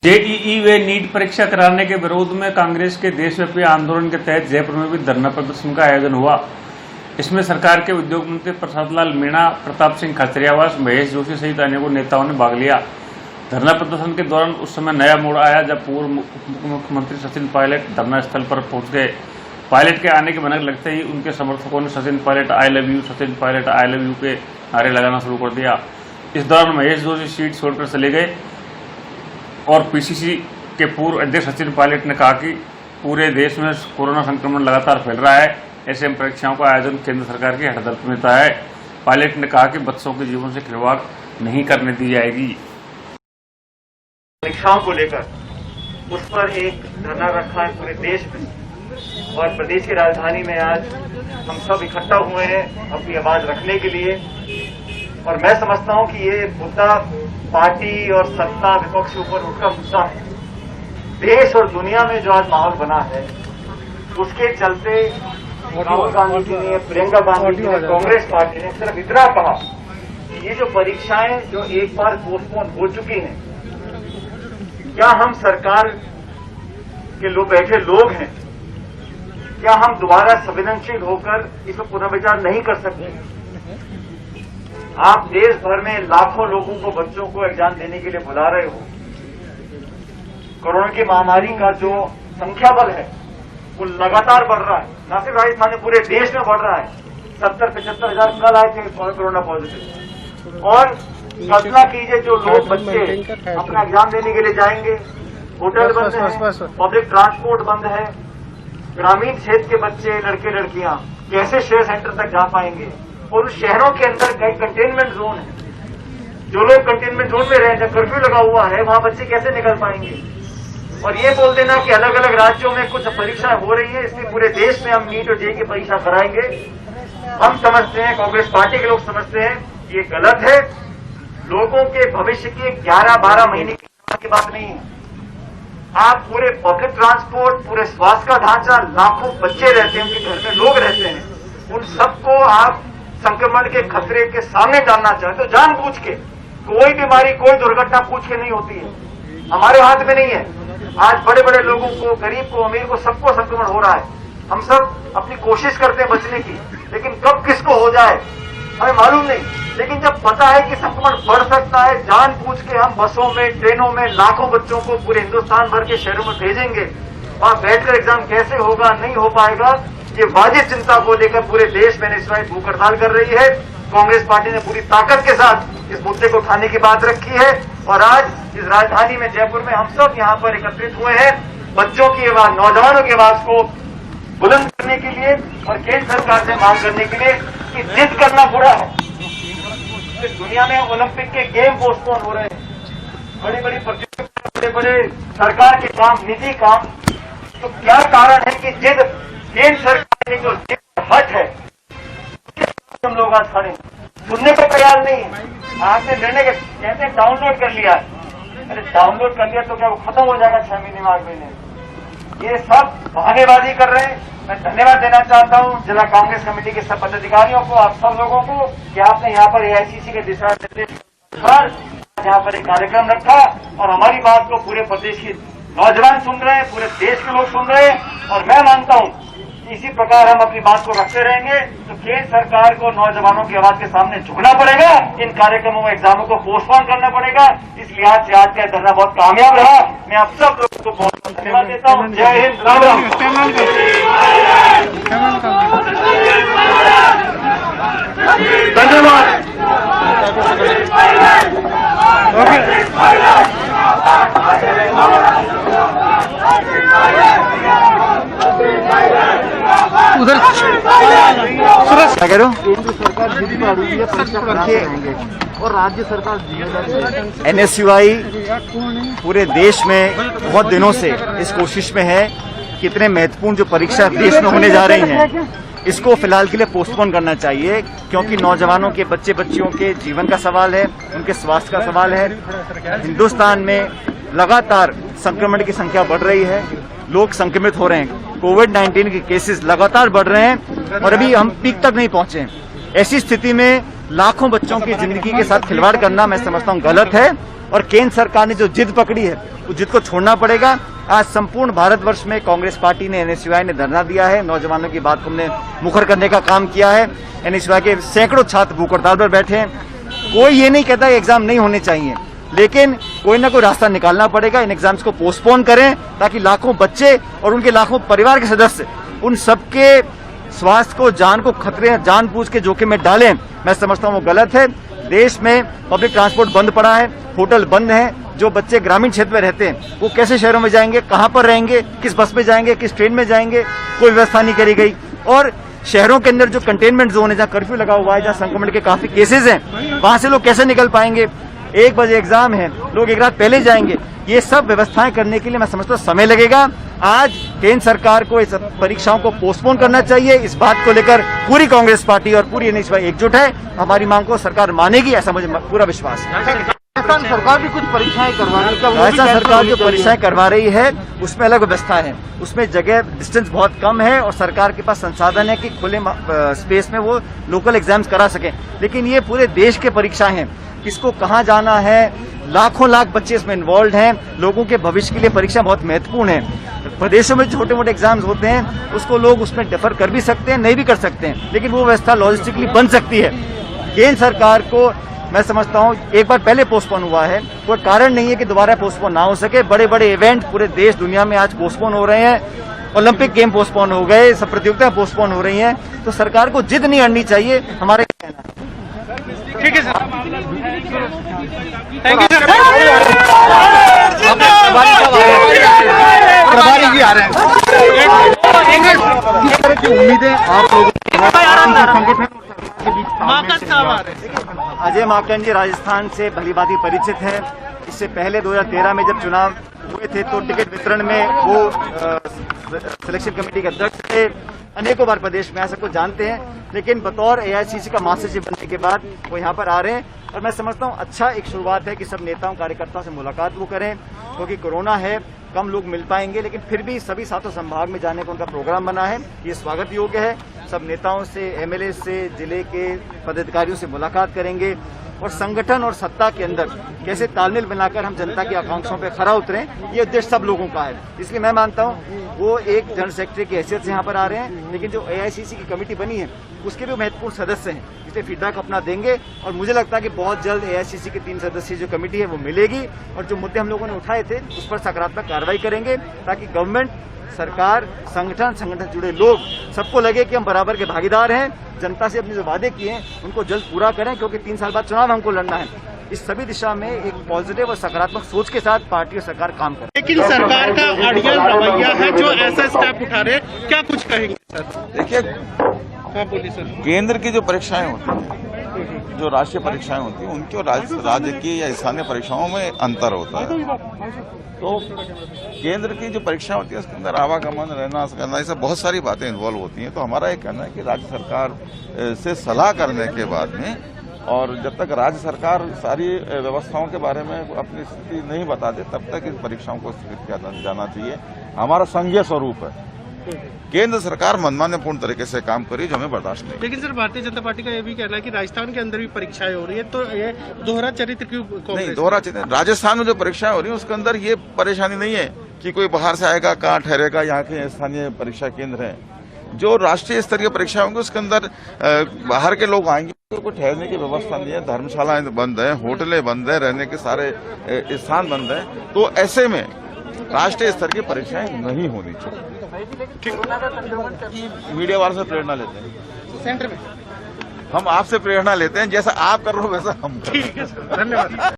JEE व NEET परीक्षा कराने के विरोध में कांग्रेस के देशव्यापी आंदोलन के तहत जयपुर में भी धरना प्रदर्शन का आयोजन हुआ। इसमें सरकार के उद्योग मंत्री प्रसाद लाल मीणा, प्रताप सिंह खाचरियावास, महेश जोशी सहित अनेकों नेताओं ने भाग लिया। धरना प्रदर्शन के दौरान उस समय नया मोड़ आया जब पूर्व मुख्यमंत्री सचिन पायलट धरना स्थल पर पहुंच गए। पायलट के आने की भनक लगते ही उनके समर्थकों ने Sachin Pilot I love you, Sachin Pilot I love you के नारे लगाना शुरू कर दिया। इस दौरान महेश जोशी सीट छोड़कर चले गए और पीसीसी के पूर्व अध्यक्ष सचिन पायलट ने कहा कि पूरे देश में कोरोना संक्रमण लगातार फैल रहा है, ऐसे में परीक्षाओं का आयोजन केंद्र सरकार की हठधर्मिता है। पायलट ने कहा कि बच्चों के जीवन से खिलवाड़ नहीं करने दी जाएगी। परीक्षाओं को लेकर उस पर एक धरना रखा है पूरे देश में और प्रदेश की राजधानी में आज हम सब इकट्ठा हुए हैं अपनी आवाज रखने के लिए। और मैं समझता हूं कि ये मुद्दा पार्टी और सत्ता विपक्ष के ऊपर उठा मुद्दा है। देश और दुनिया में जो आज माहौल बना है उसके चलते राहुल गांधी जी ने, प्रियंका गांधी जी ने, कांग्रेस पार्टी ने सिर्फ इतना कहा कि ये जो परीक्षाएं जो एक बार पोस्टपोन हो चुकी हैं, क्या हम सरकार के लोग बैठे लोग हैं, क्या हम दोबारा संवेदनशील होकर इसमें पुनर्विचार नहीं कर सकते? आप देश भर में लाखों लोगों को, बच्चों को एग्जाम देने के लिए बुला रहे हो। कोरोना की महामारी का जो संख्या बल है वो लगातार बढ़ रहा है, न सिर्फ राजस्थान में पूरे देश में बढ़ रहा है। 70-75 हजार कल आए थे कोरोना पॉजिटिव। और कल्पना कीजिए जो लोग बच्चे अपना एग्जाम देने के लिए जाएंगे, होटल बंद है, पब्लिक ट्रांसपोर्ट बंद है, ग्रामीण क्षेत्र के बच्चे, लड़के लड़कियां कैसे शेयर सेंटर तक जा पाएंगे? और उस शहरों के अंदर कई कंटेनमेंट जोन है, जो लोग कंटेनमेंट जोन में रहे, जब कर्फ्यू लगा हुआ है, वहां बच्चे कैसे निकल पाएंगे? और ये बोल देना कि अलग अलग राज्यों में कुछ परीक्षाएं हो रही है, इसलिए पूरे देश में हम नीट और जेईई की परीक्षा कराएंगे। हम समझते हैं, कांग्रेस पार्टी के लोग समझते हैं ये गलत है। लोगों के भविष्य की 11-12 महीने की बात नहीं है। आप पूरे पब्लिक ट्रांसपोर्ट, पूरे स्वास्थ्य का ढांचा, लाखों बच्चे रहते हैं, उनके घर में लोग रहते हैं, उन सबको आप संक्रमण के खतरे के सामने डालना चाहते तो जानबूझ के। कोई बीमारी, कोई दुर्घटना पूछ के नहीं होती है, हमारे हाथ में नहीं है। आज बड़े बड़े लोगों को, गरीब को, अमीर को, सबको संक्रमण हो रहा है। हम सब अपनी कोशिश करते हैं बचने की, लेकिन कब किसको हो जाए हमें मालूम नहीं। लेकिन जब पता है कि संक्रमण बढ़ सकता है, जानबूझ के हम बसों में, ट्रेनों में लाखों बच्चों को पूरे हिंदुस्तान भर के शहरों में भेजेंगे। वहां बैठकर एग्जाम कैसे होगा, नहीं हो पाएगा, ये वाजिब चिंता को लेकर पूरे देश में इस वक्त भूख हड़ताल कर रही है। कांग्रेस पार्टी ने पूरी ताकत के साथ इस मुद्दे को उठाने की बात रखी है और आज इस राजधानी में, जयपुर में, हम सब यहाँ पर एकत्रित हुए हैं बच्चों की आवाज, नौजवानों की आवाज को बुलंद करने के लिए और केंद्र सरकार से मांग करने के लिए कि जिद करना बुरा है। दुनिया में ओलंपिक के गेम पोस्टपोन हो रहे हैं, बड़ी बड़ी प्रतियोगिता, बड़े बड़े सरकार के काम, निजी काम, तो क्या कारण है कि जिद केंद्र सरकार ने जो हट है हम लोग आज खड़े सुनने को तैयार नहीं है। आपने निर्णय कहते हैं डाउनलोड कर लिया, अरे डाउनलोड कर लिया तो क्या वो खत्म हो जाएगा 6 महीने में, 8 महीने? ये सब बहानेबाजी कर रहे हैं। मैं धन्यवाद देना चाहता हूं जिला कांग्रेस कमेटी के सब पदाधिकारियों को, आप सब लोगों को कि आपने यहाँ पर एआईसीसी के दिशा निर्देश पर यहाँ पर एक कार्यक्रम रखा और हमारी बात को पूरे प्रदेश के नौजवान सुन रहे हैं, पूरे देश के लोग सुन रहे हैं। और मैं मानता हूं इसी प्रकार हम अपनी बात को रखते रहेंगे तो केंद्र सरकार को नौजवानों की आवाज के सामने झुकना पड़ेगा, इन कार्यक्रमों में एग्जामों को पोस्टपोन करना पड़ेगा। इस लिहाज से आज का धरना बहुत कामयाब रहा। मैं आप सब लोगों को बहुत बहुत धन्यवाद देता हूँ। जय हिंद, राम राम। धन्यवाद। उधर क्या कह रहे हो? केंद्र सरकार जिद पर अड़ी है, परीक्षा कराते रहेंगे और राज्य सरकार एनएसयूआई पूरे देश में बहुत दिनों से इस कोशिश में है कि इतने महत्वपूर्ण जो परीक्षा देश में होने जा रही हैं, इसको फिलहाल के लिए पोस्टपोन करना चाहिए, क्योंकि नौजवानों के, बच्चे बच्चियों के जीवन का सवाल है, उनके स्वास्थ्य का सवाल है। हिंदुस्तान में लगातार संक्रमण की संख्या बढ़ रही है, लोग संक्रमित हो रहे हैं, कोविड-19 के केसेस लगातार बढ़ रहे हैं और अभी हम पीक तक नहीं पहुंचे हैं। ऐसी स्थिति में लाखों बच्चों की जिंदगी के साथ खिलवाड़ करना मैं समझता हूं गलत है और केंद्र सरकार ने जो जिद पकड़ी है उस जिद को छोड़ना पड़ेगा। आज संपूर्ण भारतवर्ष में कांग्रेस पार्टी ने, एनएसयूआई ने धरना दिया है, नौजवानों की बात को हमने मुखर करने का काम किया है। एनएसयूआई के सैकड़ों छात्र भूख हड़ताल पर बैठे हैं। कोई ये नहीं कहता एग्जाम नहीं होने चाहिए, लेकिन कोई ना कोई रास्ता निकालना पड़ेगा। इन एग्जाम्स को पोस्टपोन करें ताकि लाखों बच्चे और उनके लाखों परिवार के सदस्य उन सबके स्वास्थ्य को, जान को खतरे, जानबूझ के जोखिम में डालें। मैं समझता हूं वो गलत है। देश में पब्लिक ट्रांसपोर्ट बंद पड़ा है, होटल बंद हैं। जो बच्चे ग्रामीण क्षेत्र में रहते हैं वो कैसे शहरों में जाएंगे, कहां पर रहेंगे, किस बस में जाएंगे, किस ट्रेन में जाएंगे, कोई व्यवस्था नहीं करी गई। और शहरों के अंदर जो कंटेनमेंट जोन है, जहां कर्फ्यू लगा हुआ है, जहां संक्रमण के काफी केसेस हैं, वहां से लोग कैसे निकल पाएंगे। 1 बजे एग्जाम है, लोग एक रात पहले जाएंगे। ये सब व्यवस्थाएं करने के लिए मैं समझता हूं समय लगेगा। आज केंद्र सरकार को इस परीक्षाओं को पोस्टपोन करना चाहिए। इस बात को लेकर पूरी कांग्रेस पार्टी और पूरी एनएसयूआई एकजुट है। हमारी मांग को सरकार मानेगी, ऐसा मुझे पूरा विश्वास है। राजस्थान सरकार भी कुछ परीक्षाएं करवा रही है। राजस्थान सरकार जो परीक्षाएं करवा रही है उसमें अलग व्यवस्था है, उसमें जगह डिस्टेंस बहुत कम है और सरकार के पास संसाधन है कि खुले स्पेस में वो लोकल एग्जाम्स करा सकें। लेकिन ये पूरे देश के परीक्षाएं हैं, किसको कहाँ जाना है, लाखों लाख बच्चे इसमें इन्वॉल्व हैं। लोगों के भविष्य के लिए परीक्षा बहुत महत्वपूर्ण है। प्रदेशों में छोटे मोटे एग्जाम्स होते हैं, उसको लोग उसमें डिफर कर भी सकते हैं, नहीं भी कर सकते हैं, लेकिन वो व्यवस्था लॉजिस्टिकली बन सकती है। केंद्र सरकार को मैं समझता हूं एक बार पहले पोस्टपोन हुआ है, कोई कारण नहीं है कि दोबारा पोस्टपोन ना हो सके। बड़े बड़े इवेंट पूरे देश दुनिया में आज पोस्टपोन हो रहे हैं। ओलंपिक गेम पोस्टपोन हो गए, सब प्रतियोगिताएं पोस्टपोन हो रही हैं। तो सरकार को जिद नहीं अड़नी चाहिए, हमारे कहना है। ठीक है सर, थैंक यू सर। प्रभारी जी आ रहे हैं। उम्मीदें आप लोगों अजय माकन जी राजस्थान से भलीभांति परिचित हैं। इससे पहले 2013 में जब चुनाव हुए थे तो टिकट वितरण में वो सिलेक्शन कमेटी के अध्यक्ष थे। अनेकों बार प्रदेश में सबको जानते हैं, लेकिन बतौर एआईसीसी का महासचिव बनने के बाद वो यहाँ पर आ रहे हैं। और मैं समझता हूँ अच्छा एक शुरुआत है कि सब नेताओं कार्यकर्ताओं से मुलाकात वो करें, क्योंकि कोरोना है, कम लोग मिल पाएंगे, लेकिन फिर भी सभी सातों संभाग में जाने का उनका प्रोग्राम बना है। ये स्वागत योग्य है। सब नेताओं से, एमएलए से, जिले के पदाधिकारियों से मुलाकात करेंगे और संगठन और सत्ता के अंदर कैसे तालमेल बनाकर हम जनता की आकांक्षाओं पर खरा उतरें, ये उद्देश्य सब लोगों का है। इसलिए मैं मानता हूँ वो एक जनरल सेक्रेटरी की हैसियत से यहाँ पर आ रहे हैं, लेकिन जो एआईसीसी की कमेटी बनी है उसके भी महत्वपूर्ण सदस्य हैं, इसलिए फीडबैक अपना देंगे। और मुझे लगता है कि बहुत जल्द एआईसीसी की 3 सदस्यीय जो कमेटी है वो मिलेगी और जो मुद्दे हम लोगों ने उठाए थे उस पर सकारात्मक कार्रवाई करेंगे, ताकि गवर्नमेंट, सरकार, संगठन जुड़े लोग, सबको लगे कि हम बराबर के भागीदार हैं। जनता से अपने जो वादे किए हैं उनको जल्द पूरा करें, क्योंकि 3 साल बाद चुनाव हमको लड़ना है। इस सभी दिशा में एक पॉजिटिव और सकारात्मक सोच के साथ पार्टी और सरकार काम करे। लेकिन सरकार का अड़ियल रवैया है जो ऐसा स्टेप उठा रहे, क्या कुछ कहेंगे सर? देखिए, हाँ बोलिए सर। केंद्र की जो परीक्षाएं होती हैं, जो राष्ट्रीय परीक्षाएं होती हैं, उनकी और राज्य की या स्थानीय परीक्षाओं में अंतर होता है। तो केंद्र की जो परीक्षाएं होती है उसके अंदर आवागमन, रहना करना, ये सब बहुत सारी बातें इन्वॉल्व होती हैं। तो हमारा ये कहना है कि राज्य सरकार से सलाह करने के बाद में, और जब तक राज्य सरकार सारी व्यवस्थाओं के बारे में अपनी स्थिति नहीं बता दे, तब तक इन परीक्षाओं को स्थगित किया जाना चाहिए। हमारा संघीय स्वरूप है। केंद्र सरकार मनमान्यपूर्ण तरीके से काम करी, जो हमें बर्दाश्त नहीं। लेकिन सर भारतीय जनता पार्टी का ये भी कहना है कि राजस्थान के अंदर भी परीक्षाएं हो रही है, तो ये दोहरा चरित्र क्यों? नहीं, दोहरा चरित्र। राजस्थान में जो परीक्षाएं हो रही है उसके अंदर ये परेशानी नहीं है कि कोई बाहर से आएगा, कहाँ ठहरेगा, यहाँ के स्थानीय परीक्षा केंद्र हैं। जो राष्ट्रीय स्तर की परीक्षा होंगी उसके अंदर बाहर के लोग आएंगे, तो कोई ठहरने की व्यवस्था नहीं है, धर्मशालाएं बंद है, होटलें बंद है, रहने के सारे स्थान बंद है। तो ऐसे में राष्ट्रीय स्तर की परीक्षाएं नहीं होनी चाहिए। मीडिया वालों से प्रेरणा लेते हैं सेंटर में, हम आपसे प्रेरणा लेते हैं, जैसा आप कर रहे हो वैसा हम कर रहे हैं। ठीक है सर, धन्यवाद।